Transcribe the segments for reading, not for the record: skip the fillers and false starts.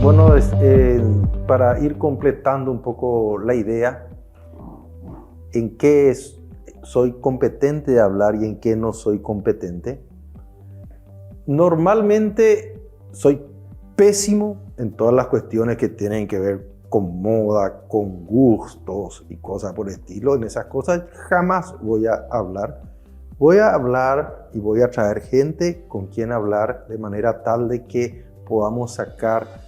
Bueno, para ir completando un poco la idea, en qué soy competente de hablar y en qué no soy competente. Normalmente soy pésimo en todas las cuestiones que tienen que ver con moda, con gustos y cosas por el estilo. En esas cosas jamás voy a hablar. Voy a hablar y voy a traer gente con quien hablar de manera tal de que podamos sacar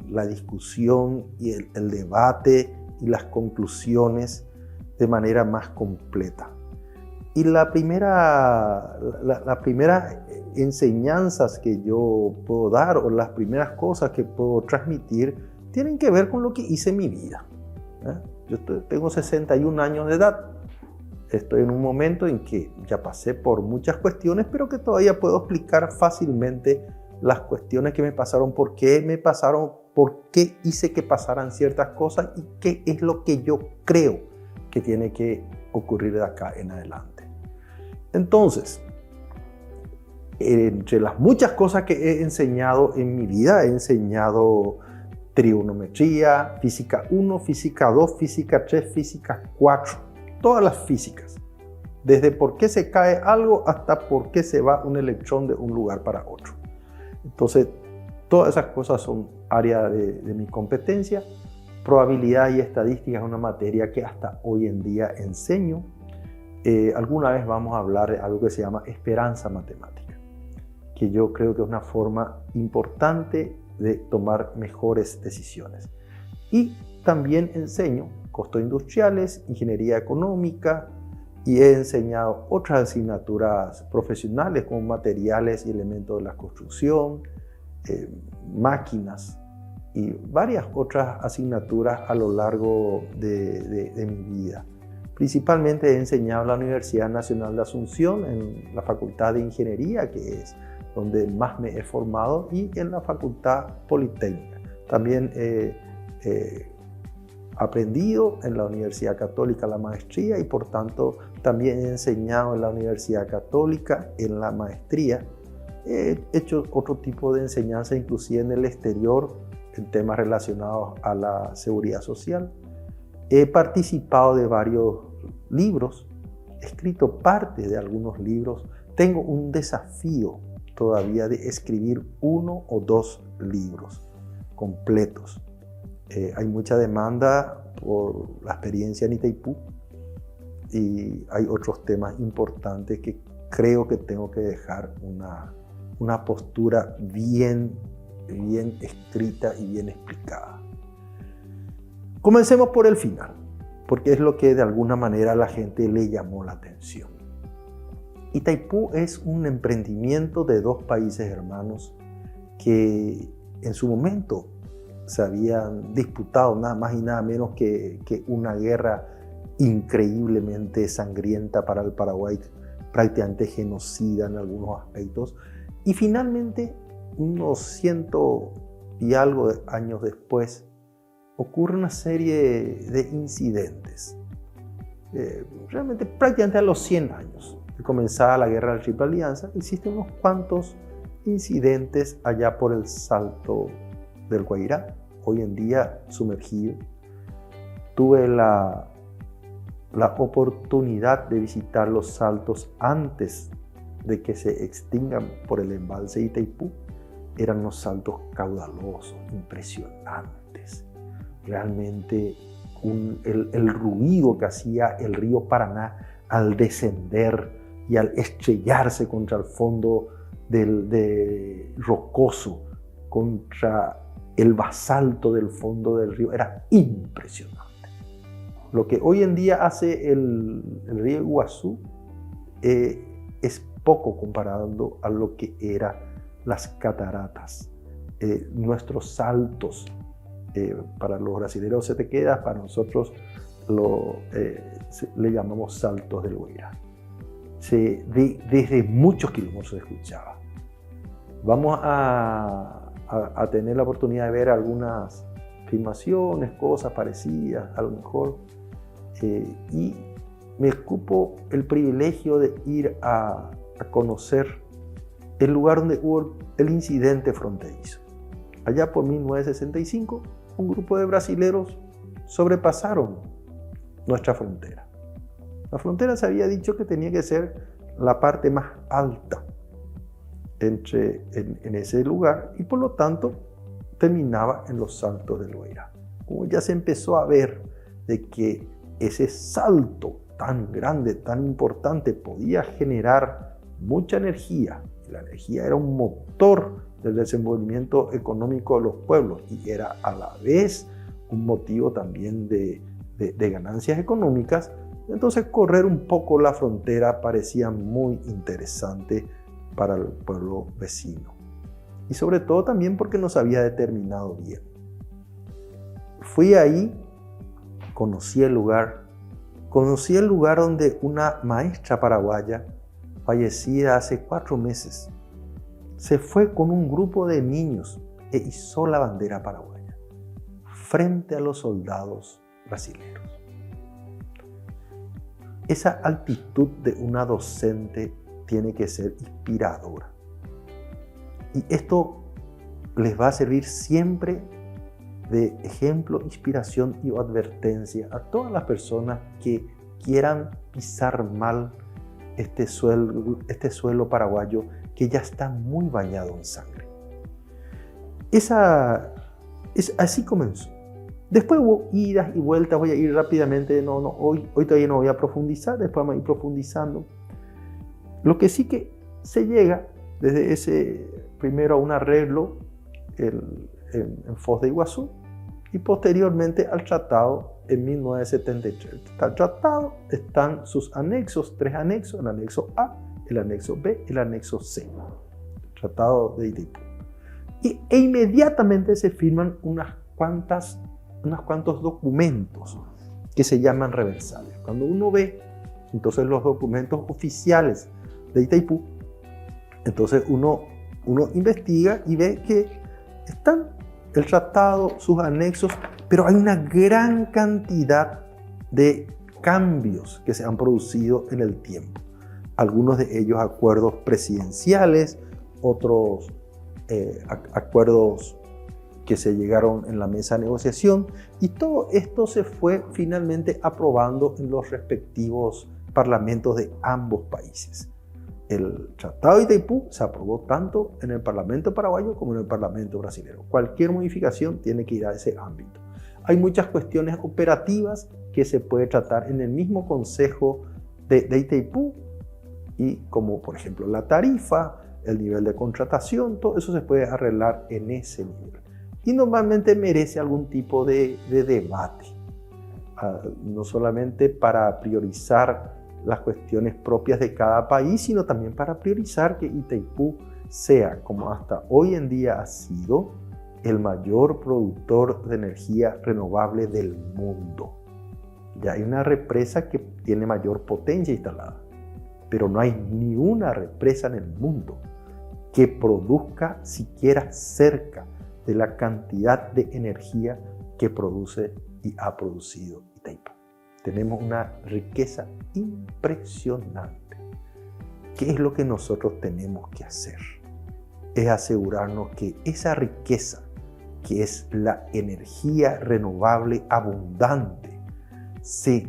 la discusión y el debate y las conclusiones de manera más completa. Y la primera enseñanzas que yo puedo dar o las primeras cosas que puedo transmitir tienen que ver con lo que hice en mi vida. Yo tengo 61 años de edad. Estoy en un momento en que ya pasé por muchas cuestiones, pero que todavía puedo explicar fácilmente las cuestiones que me pasaron, por qué me pasaron, por qué hice que pasaran ciertas cosas y qué es lo que yo creo que tiene que ocurrir de acá en adelante. Entonces, entre las muchas cosas que he enseñado en mi vida, he enseñado trigonometría, física 1, física 2, física 3, física 4, todas las físicas. Desde por qué se cae algo hasta por qué se va un electrón de un lugar para otro. Entonces, todas esas cosas son área de mi competencia. Probabilidad y estadística es una materia que hasta hoy en día enseño. Alguna vez vamos a hablar de algo que se llama esperanza matemática, que yo creo que es una forma importante de tomar mejores decisiones. Y también enseño costos industriales, ingeniería económica, y he enseñado otras asignaturas profesionales como materiales y elementos de la construcción, máquinas y varias otras asignaturas a lo largo de mi vida. Principalmente he enseñado en la Universidad Nacional de Asunción, en la Facultad de Ingeniería, que es donde más me he formado, y en la Facultad Politécnica. También he aprendido en la Universidad Católica la maestría y por tanto también he enseñado en la Universidad Católica en la maestría. He hecho otro tipo de enseñanza inclusive en el exterior en temas relacionados a la seguridad social. He participado de varios libros, he escrito parte de algunos libros. Tengo un desafío todavía de escribir 1 o 2 libros completos. Hay mucha demanda por la experiencia en Itaipú y hay otros temas importantes que creo que tengo que dejar una postura bien escrita y bien explicada. Comencemos por el final, porque es lo que de alguna manera a la gente le llamó la atención. Itaipú es un emprendimiento de 2 países hermanos que en su momento se habían disputado nada más y nada menos que una guerra increíblemente sangrienta para el Paraguay, prácticamente genocida en algunos aspectos. Y finalmente, unos 100 y algo de años después, ocurre una serie de incidentes. Realmente prácticamente a los 100 años de comenzada la guerra de la Triple Alianza, existen unos cuantos incidentes allá por el Salto del Guairá, hoy en día sumergido. Tuve la oportunidad de visitar los saltos antes de que se extingan por el embalse de Itaipú. Eran unos saltos caudalosos, impresionantes. Realmente el ruido que hacía el río Paraná al descender y al estrellarse contra el fondo rocoso, contra el basalto del fondo del río, era impresionante. Lo que hoy en día hace el río Iguazú es poco comparado a lo que eran las cataratas. Nuestros saltos, para los brasileños se te queda, para nosotros le llamamos saltos del Guairá. Desde muchos kilómetros se escuchaba. Vamos a tener la oportunidad de ver algunas filmaciones, cosas parecidas, a lo mejor. Y me cupo el privilegio de ir a conocer el lugar donde hubo el incidente fronterizo. allá por 1965, un grupo de brasileros sobrepasaron nuestra frontera. La frontera se había dicho que tenía que ser la parte más alta en ese lugar y por lo tanto terminaba en los Saltos del Loira. Como ya se empezó a ver de que ese salto tan grande, tan importante, podía generar mucha energía, la energía era un motor del desenvolvimiento económico de los pueblos y era a la vez un motivo también de ganancias económicas, entonces correr un poco la frontera parecía muy interesante para el pueblo vecino. Y sobre todo también porque nos había determinado bien. Fui ahí, conocí el lugar donde una maestra paraguaya, fallecida hace 4 meses, se fue con un grupo de niños e izó la bandera paraguaya frente a los soldados brasileños. Esa altitud de una docente tiene que ser inspiradora. Y esto les va a servir siempre de ejemplo, inspiración y advertencia a todas las personas que quieran pisar mal este suelo paraguayo que ya está muy bañado en sangre. Así comenzó. Después hubo idas y vueltas, voy a ir rápidamente, hoy todavía no voy a profundizar, después vamos a ir profundizando. Lo que sí que se llega desde ese primero a un arreglo en Foz de Iguazú y posteriormente al tratado en 1973. El tratado están sus anexos, 3 anexos, el anexo A, el anexo B y el anexo C, el tratado de Itaipú. E inmediatamente se firman unos cuantos documentos que se llaman reversales. Cuando uno ve entonces los documentos oficiales de Itaipú, entonces uno investiga y ve que están el tratado, sus anexos, pero hay una gran cantidad de cambios que se han producido en el tiempo. Algunos de ellos acuerdos presidenciales, otros acuerdos que se llegaron en la mesa de negociación, y todo esto se fue finalmente aprobando en los respectivos parlamentos de ambos países. El Tratado de Itaipú se aprobó tanto en el Parlamento paraguayo como en el Parlamento brasileño. Cualquier modificación tiene que ir a ese ámbito. Hay muchas cuestiones operativas que se puede tratar en el mismo Consejo de Itaipú, y como por ejemplo la tarifa, el nivel de contratación, todo eso se puede arreglar en ese nivel. Y normalmente merece algún tipo de debate, no solamente para priorizar las cuestiones propias de cada país, sino también para priorizar que Itaipú sea, como hasta hoy en día ha sido, el mayor productor de energía renovable del mundo. Ya hay una represa que tiene mayor potencia instalada, pero no hay ni una represa en el mundo que produzca siquiera cerca de la cantidad de energía que produce y ha producido Itaipú. Tenemos una riqueza impresionante. ¿Qué es lo que nosotros tenemos que hacer? Es asegurarnos que esa riqueza, que es la energía renovable abundante, se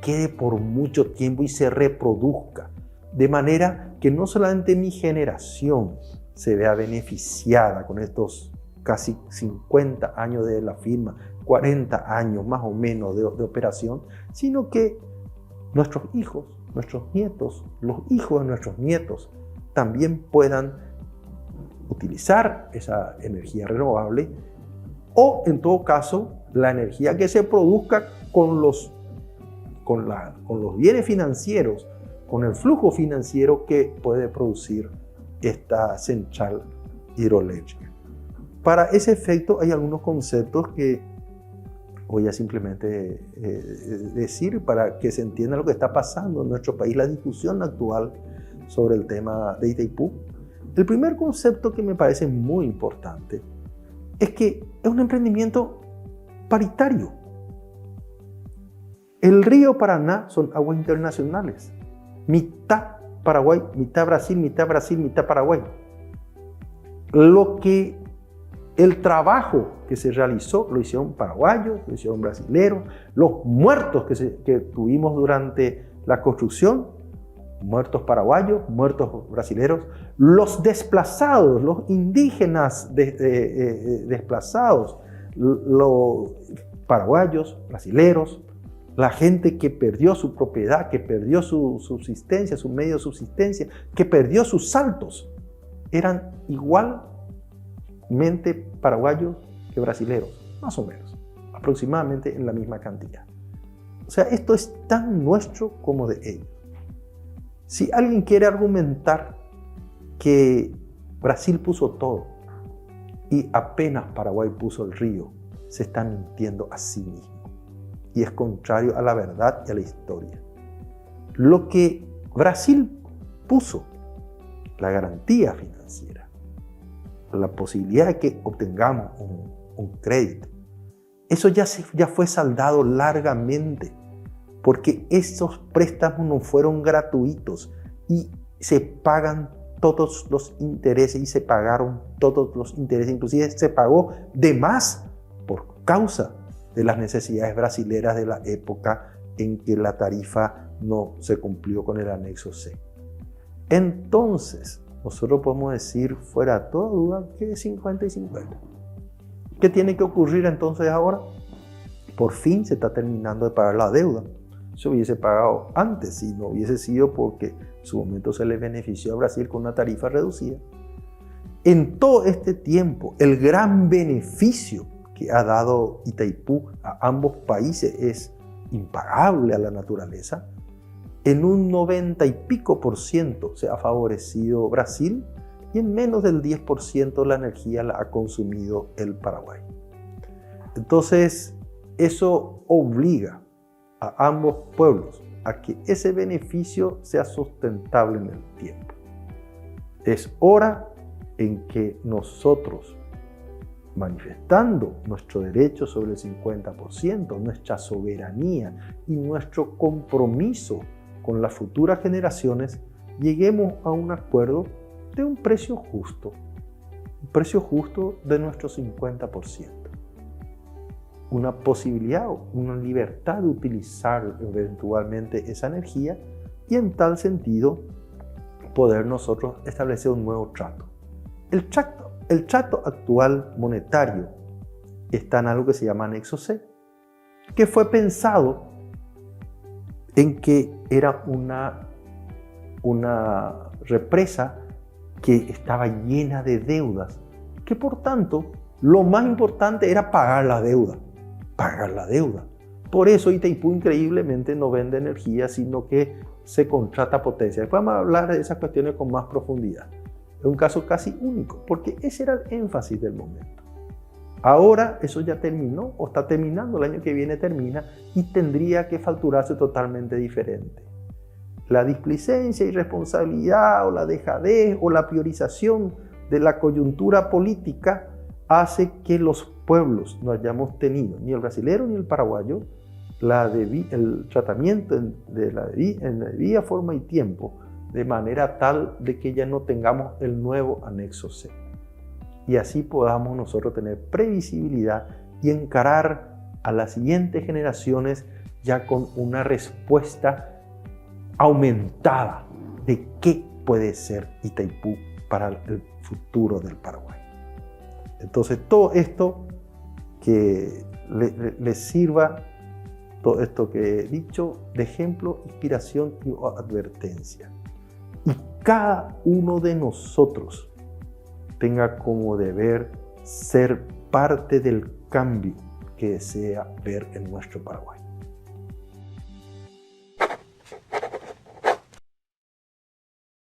quede por mucho tiempo y se reproduzca, de manera que no solamente mi generación se vea beneficiada con estos casi 50 años de la firma, 40 años más o menos de operación, sino que nuestros hijos, nuestros nietos, los hijos de nuestros nietos también puedan utilizar esa energía renovable, o en todo caso la energía que se produzca con los bienes financieros, con el flujo financiero que puede producir esta central hidroeléctrica. Para ese efecto hay algunos conceptos que voy a simplemente decir para que se entienda lo que está pasando en nuestro país, la discusión actual sobre el tema de Itaipú. El primer concepto que me parece muy importante es que es un emprendimiento paritario. El río Paraná son aguas internacionales, mitad Paraguay, mitad Brasil, mitad Paraguay. Lo que El trabajo que se realizó lo hicieron paraguayos, lo hicieron brasileros, los muertos que tuvimos durante la construcción, muertos paraguayos, muertos brasileros, los desplazados, los indígenas desplazados, los paraguayos, brasileros, la gente que perdió su propiedad, que perdió su subsistencia, su medio de subsistencia, que perdió sus saltos, eran igualmente paraguayos que brasileros, más o menos, aproximadamente en la misma cantidad. O sea, esto es tan nuestro como de ellos. Si alguien quiere argumentar que Brasil puso todo y apenas Paraguay puso el río, se está mintiendo a sí mismo. Y es contrario a la verdad y a la historia. Lo que Brasil puso, la garantía financiera, la posibilidad de que obtengamos un crédito, eso ya fue saldado largamente, porque esos préstamos no fueron gratuitos y se pagan todos los intereses y se pagaron todos los intereses, inclusive se pagó de más por causa de las necesidades brasileras de la época en que la tarifa no se cumplió con el anexo C. Entonces, nosotros podemos decir fuera de toda duda que es 50 y 50. ¿Qué tiene que ocurrir entonces ahora? Por fin se está terminando de pagar la deuda. Se hubiese pagado antes si no hubiese sido porque en su momento se le benefició a Brasil con una tarifa reducida. En todo este tiempo, el gran beneficio que ha dado Itaipú a ambos países es impagable a la naturaleza. En un 90 y pico % se ha favorecido Brasil y en menos del 10% la energía la ha consumido el Paraguay. Entonces, eso obliga a ambos pueblos a que ese beneficio sea sustentable en el tiempo. Es hora en que nosotros, manifestando nuestro derecho sobre el 50%, nuestra soberanía y nuestro compromiso con las futuras generaciones, lleguemos a un acuerdo de un precio justo de nuestro 50%. Una posibilidad, una libertad de utilizar eventualmente esa energía y en tal sentido poder nosotros establecer un nuevo trato. El trato actual monetario está en algo que se llama anexo C, que fue pensado en que era una represa que estaba llena de deudas, que por tanto lo más importante era pagar la deuda. Por eso Itaipú increíblemente no vende energía, sino que se contrata potencia. Después vamos a hablar de esas cuestiones con más profundidad. Es un caso casi único, porque ese era el énfasis del momento. Ahora eso ya terminó, o está terminando, el año que viene termina, y tendría que facturarse totalmente diferente. La displicencia, irresponsabilidad, o la dejadez, o la priorización de la coyuntura política hace que los pueblos no hayamos tenido, ni el brasilero ni el paraguayo, el tratamiento en la debida forma y tiempo, de manera tal de que ya no tengamos el nuevo anexo C. Y así podamos nosotros tener previsibilidad y encarar a las siguientes generaciones ya con una respuesta aumentada de qué puede ser Itaipú para el futuro del Paraguay. Entonces todo esto que les sirva, todo esto que he dicho, de ejemplo, inspiración y advertencia. Y cada uno de nosotros tenga como deber ser parte del cambio que desea ver en nuestro Paraguay.